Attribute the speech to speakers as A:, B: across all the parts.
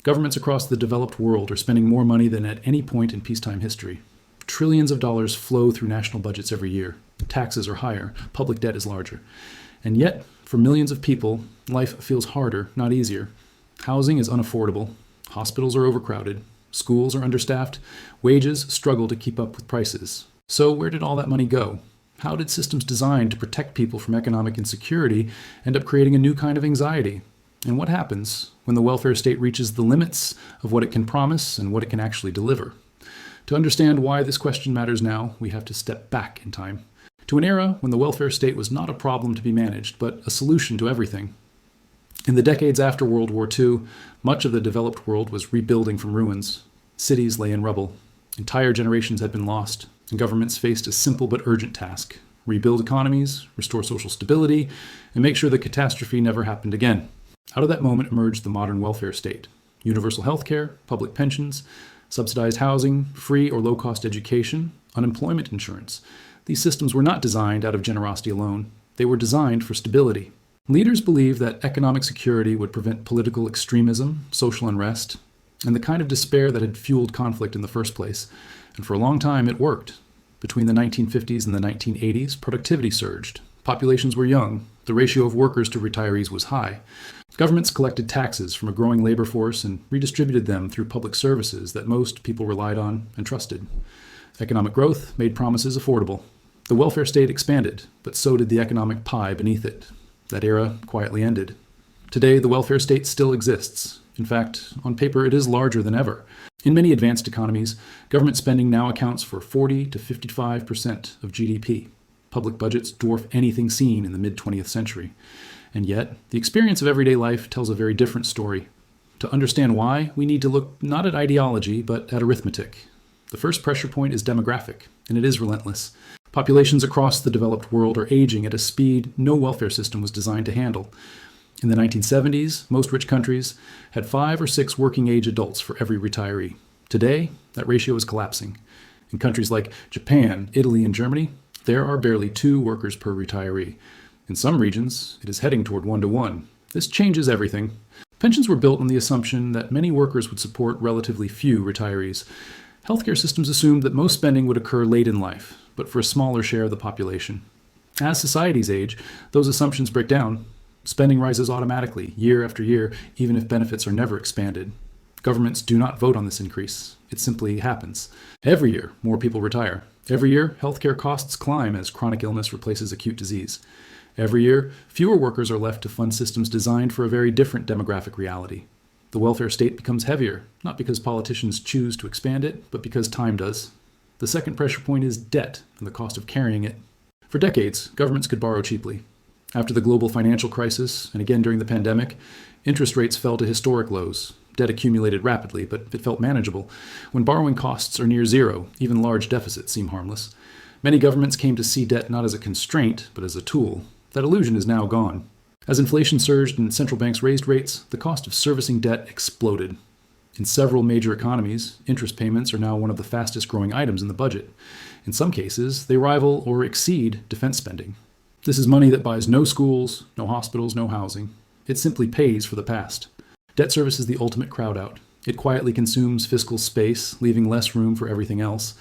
A: Governments across the developed world are spending more money than at any point in peacetime history. Trillions of dollars flow through national budgets every year. Taxes are higher, public debt is larger. And yet, for millions of people, life feels harder, not easier. Housing is unaffordable, hospitals are overcrowded, schools are understaffed, wages struggle to keep up with prices. So where did all that money go? How did systems designed to protect people from economic insecurity end up creating a new kind of anxiety? And what happens when the welfare state reaches the limits of what it can promise and what it can actually deliver? To understand why this question matters now, we have to step back in time, to an era when the welfare state was not a problem to be managed, but a solution to everything. In the decades after World War II, much of the developed world was rebuilding from ruins. Cities lay in rubble. Entire generations had been lost, and governments faced a simple but urgent task: rebuild economies, restore social stability, and make sure the catastrophe never happened again. Out of that moment emerged the modern welfare state: universal health care, public pensions, subsidized housing, free or low-cost education, unemployment insurance. These systems were not designed out of generosity alone. They were designed for stability. Leaders believed that economic security would prevent political extremism, social unrest, and the kind of despair that had fueled conflict in the first place. And for a long time, it worked. Between the 1950s and the 1980s, productivity surged. Populations were young. The ratio of workers to retirees was high. Governments collected taxes from a growing labor force and redistributed them through public services that most people relied on and trusted. Economic growth made promises affordable. The welfare state expanded, but so did the economic pie beneath it. That era quietly ended. Today, the welfare state still exists. In fact, on paper, it is larger than ever. In many advanced economies, government spending now accounts for 40 to 55% of GDP. Public budgets dwarf anything seen in the mid-20th century. And yet, the experience of everyday life tells a very different story. To understand why, we need to look not at ideology, but at arithmetic. The first pressure point is demographic, and it is relentless. Populations across the developed world are aging at a speed no welfare system was designed to handle. In the 1970s, most rich countries had 5 or 6 working-age adults for every retiree. Today, that ratio is collapsing. In countries like Japan, Italy, and Germany, there are barely 2 workers per retiree. In some regions, it is heading toward 1-to-1. This changes everything. Pensions were built on the assumption that many workers would support relatively few retirees. Healthcare systems assumed that most spending would occur late in life, but for a smaller share of the population. As societies age, those assumptions break down. Spending rises automatically, year after year, even if benefits are never expanded. Governments do not vote on this increase. It simply happens. Every year, more people retire. Every year, healthcare costs climb as chronic illness replaces acute disease. Every year, fewer workers are left to fund systems designed for a very different demographic reality. The welfare state becomes heavier, not because politicians choose to expand it, but because time does. The second pressure point is debt and the cost of carrying it. For decades, governments could borrow cheaply. After the global financial crisis, and again during the pandemic, interest rates fell to historic lows. Debt accumulated rapidly, but it felt manageable. When borrowing costs are near zero, even large deficits seem harmless. Many governments came to see debt not as a constraint, but as a tool. That illusion is now gone. As inflation surged and central banks raised rates, the cost of servicing debt exploded. In several major economies, interest payments are now one of the fastest growing items in the budget. In some cases, they rival or exceed defense spending. This is money that buys no schools, no hospitals, no housing. It simply pays for the past. Debt service is the ultimate crowd out. It quietly consumes fiscal space, leaving less room for everything else.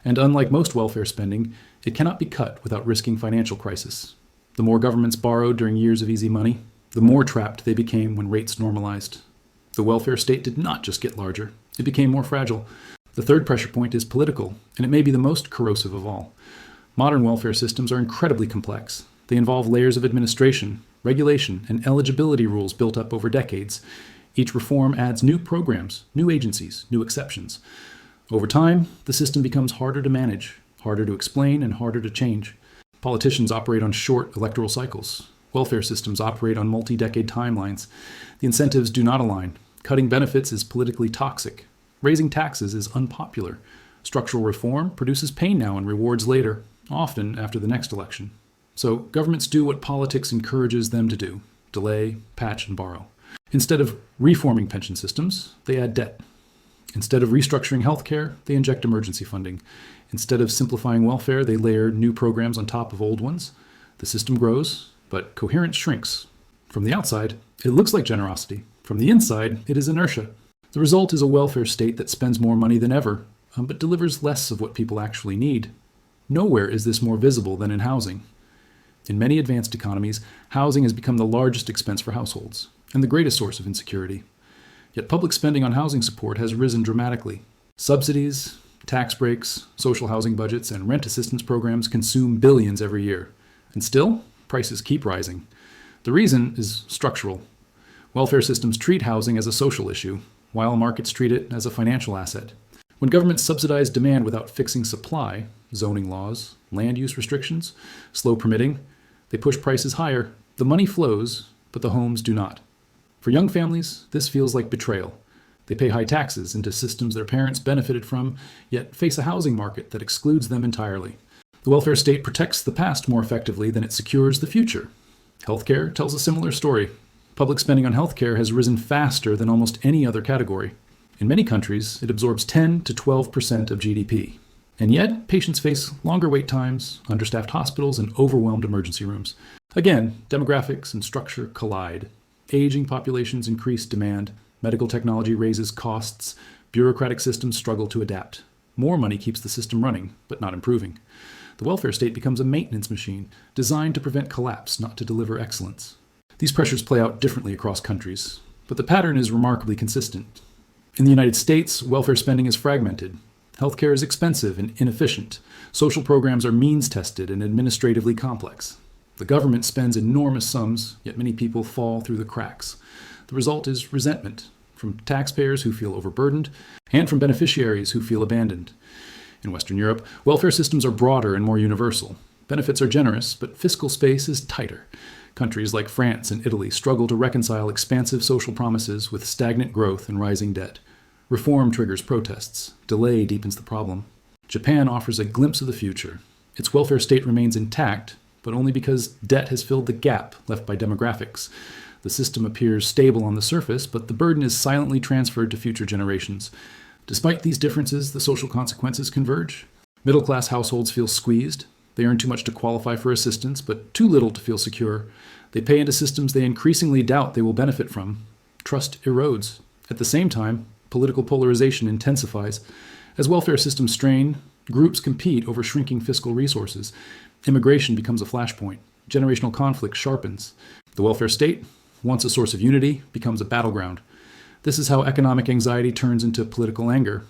A: And unlike most welfare spending, it cannot be cut without risking financial crisis. The more governments borrowed during years of easy money, the more trapped they became when rates normalized. The welfare state did not just get larger, it became more fragile. The third pressure point is political, and it may be the most corrosive of all. Modern welfare systems are incredibly complex. They involve layers of administration, regulation, and eligibility rules built up over decades. Each reform adds new programs, new agencies, new exceptions. Over time, the system becomes harder to manage, harder to explain, and harder to change. Politicians operate on short electoral cycles. Welfare systems operate on multi-decade timelines. The incentives do not align. Cutting benefits is politically toxic. Raising taxes is unpopular. Structural reform produces pain now and rewards later, often after the next election. So governments do what politics encourages them to do: delay, patch, and borrow. Instead of reforming pension systems, they add debt. Instead of restructuring healthcare, they inject emergency funding. Instead of simplifying welfare, they layer new programs on top of old ones. The system grows, but coherence shrinks. From the outside, it looks like generosity. From the inside, it is inertia. The result is a welfare state that spends more money than ever, but delivers less of what people actually need. Nowhere is this more visible than in housing. In many advanced economies, housing has become the largest expense for households and the greatest source of insecurity. Yet public spending on housing support has risen dramatically. Subsidies, tax breaks, social housing budgets, and rent assistance programs consume billions every year. And still, prices keep rising. The reason is structural. Welfare systems treat housing as a social issue, while markets treat it as a financial asset. When governments subsidize demand without fixing supply, zoning laws, land use restrictions, slow permitting, they push prices higher. The money flows, but the homes do not. For young families, this feels like betrayal. They pay high taxes into systems their parents benefited from, yet face a housing market that excludes them entirely. The welfare state protects the past more effectively than it secures the future. Healthcare tells a similar story. Public spending on healthcare has risen faster than almost any other category. In many countries, it absorbs 10 to 12% of GDP. And yet, patients face longer wait times, understaffed hospitals, and overwhelmed emergency rooms. Again, demographics and structure collide. Aging populations increase demand, medical technology raises costs, bureaucratic systems struggle to adapt. More money keeps the system running, but not improving. The welfare state becomes a maintenance machine, designed to prevent collapse, not to deliver excellence. These pressures play out differently across countries, but the pattern is remarkably consistent. In the United States, welfare spending is fragmented. Healthcare is expensive and inefficient. Social programs are means-tested and administratively complex. The government spends enormous sums, yet many people fall through the cracks. The result is resentment from taxpayers who feel overburdened and from beneficiaries who feel abandoned. In Western Europe, welfare systems are broader and more universal. Benefits are generous, but fiscal space is tighter. Countries like France and Italy struggle to reconcile expansive social promises with stagnant growth and rising debt. Reform triggers protests. Delay deepens the problem. Japan offers a glimpse of the future. Its welfare state remains intact, but only because debt has filled the gap left by demographics. The system appears stable on the surface, but the burden is silently transferred to future generations. Despite these differences, the social consequences converge. Middle-class households feel squeezed. They earn too much to qualify for assistance, but too little to feel secure. They pay into systems they increasingly doubt they will benefit from. Trust erodes. At the same time, political polarization intensifies. As welfare systems strain, groups compete over shrinking fiscal resources. Immigration becomes a flashpoint. Generational conflict sharpens. The welfare state, once a source of unity, becomes a battleground. This is how economic anxiety turns into political anger.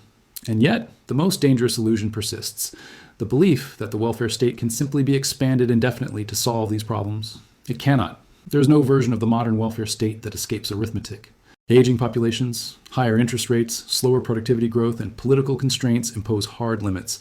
A: And yet, the most dangerous illusion persists. The belief that the welfare state can simply be expanded indefinitely to solve these problems. It cannot. There is no version of the modern welfare state that escapes arithmetic. Aging populations, higher interest rates, slower productivity growth, and political constraints impose hard limits.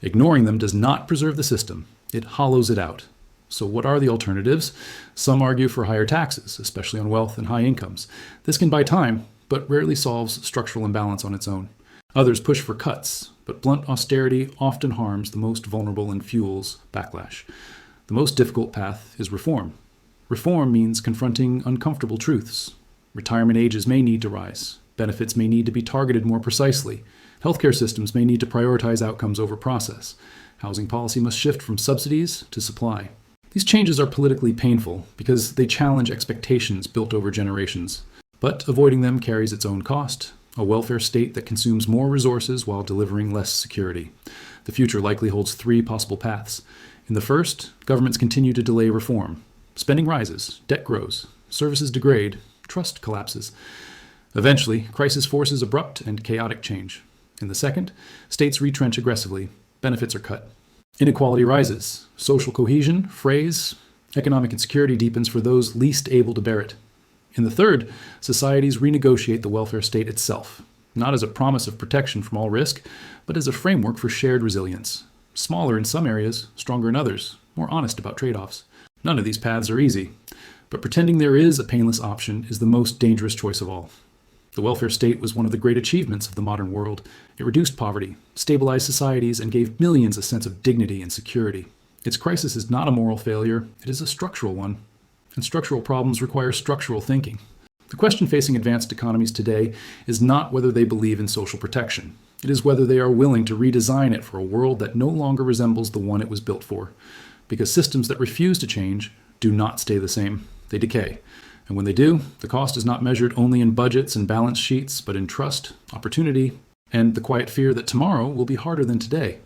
A: Ignoring them does not preserve the system. It hollows it out. So what are the alternatives? Some argue for higher taxes, especially on wealth and high incomes. This can buy time, but rarely solves structural imbalance on its own. Others push for cuts, but blunt austerity often harms the most vulnerable and fuels backlash. The most difficult path is reform. Reform means confronting uncomfortable truths. Retirement ages may need to rise. Benefits may need to be targeted more precisely. Healthcare systems may need to prioritize outcomes over process. Housing policy must shift from subsidies to supply. These changes are politically painful because they challenge expectations built over generations. But avoiding them carries its own cost. A welfare state that consumes more resources while delivering less security. The future likely holds three possible paths. In the first, governments continue to delay reform. Spending rises, debt grows, services degrade, trust collapses. Eventually, crisis forces abrupt and chaotic change. In the second, states retrench aggressively, benefits are cut. Inequality rises, social cohesion frays, economic insecurity deepens for those least able to bear it. In the third, societies renegotiate the welfare state itself, not as a promise of protection from all risk, but as a framework for shared resilience. Smaller in some areas, stronger in others, more honest about trade-offs. None of these paths are easy, but pretending there is a painless option is the most dangerous choice of all. The welfare state was one of the great achievements of the modern world. It reduced poverty, stabilized societies, and gave millions a sense of dignity and security. Its crisis is not a moral failure, it is a structural one. And structural problems require structural thinking. The question facing advanced economies today is not whether they believe in social protection. It is whether they are willing to redesign it for a world that no longer resembles the one it was built for. Because systems that refuse to change do not stay the same. They decay. And when they do, the cost is not measured only in budgets and balance sheets, but in trust, opportunity, and the quiet fear that tomorrow will be harder than today.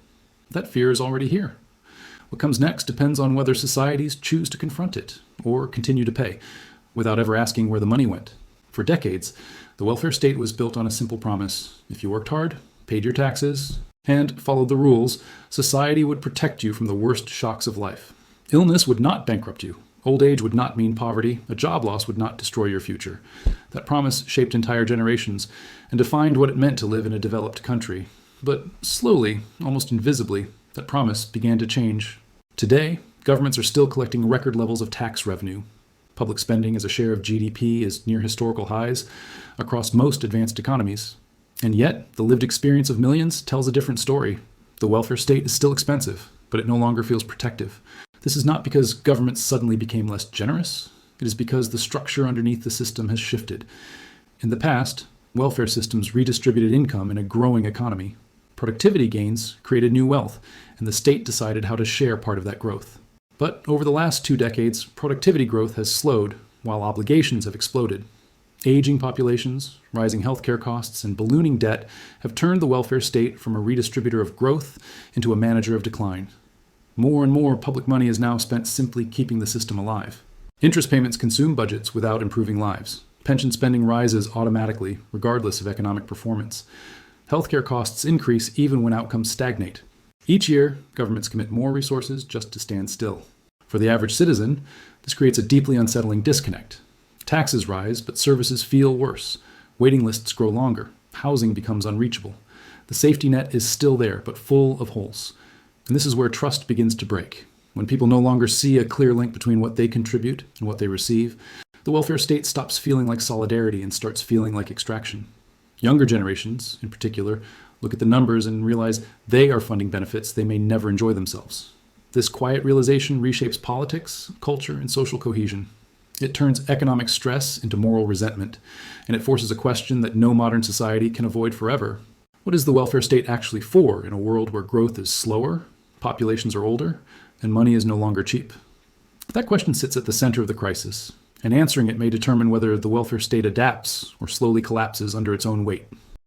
A: That fear is already here. What comes next depends on whether societies choose to confront it or continue to pay, without ever asking where the money went. For decades, the welfare state was built on a simple promise. If you worked hard, paid your taxes, and followed the rules, society would protect you from the worst shocks of life. Illness would not bankrupt you. Old age would not mean poverty. A job loss would not destroy your future. That promise shaped entire generations and defined what it meant to live in a developed country. But slowly, almost invisibly, that promise began to change. Today, governments are still collecting record levels of tax revenue. Public spending as a share of GDP is near historical highs across most advanced economies. And yet, the lived experience of millions tells a different story. The welfare state is still expensive, but it no longer feels protective. This is not because governments suddenly became less generous. It is because the structure underneath the system has shifted. In the past, welfare systems redistributed income in a growing economy. Productivity gains created new wealth, and the state decided how to share part of that growth. But over the last 2 decades, productivity growth has slowed, while obligations have exploded. Aging populations, rising healthcare costs, and ballooning debt have turned the welfare state from a redistributor of growth into a manager of decline. More and more public money is now spent simply keeping the system alive. Interest payments consume budgets without improving lives. Pension spending rises automatically, regardless of economic performance. Healthcare costs increase even when outcomes stagnate. Each year, governments commit more resources just to stand still. For the average citizen, this creates a deeply unsettling disconnect. Taxes rise, but services feel worse. Waiting lists grow longer. Housing becomes unreachable. The safety net is still there, but full of holes. And this is where trust begins to break. When people no longer see a clear link between what they contribute and what they receive, the welfare state stops feeling like solidarity and starts feeling like extraction. Younger generations, in particular, look at the numbers and realize they are funding benefits they may never enjoy themselves. This quiet realization reshapes politics, culture, and social cohesion. It turns economic stress into moral resentment, and it forces a question that no modern society can avoid forever. What is the welfare state actually for in a world where growth is slower, populations are older, and money is no longer cheap? That question sits at the center of the crisis, and answering it may determine whether the welfare state adapts or slowly collapses under its own weight.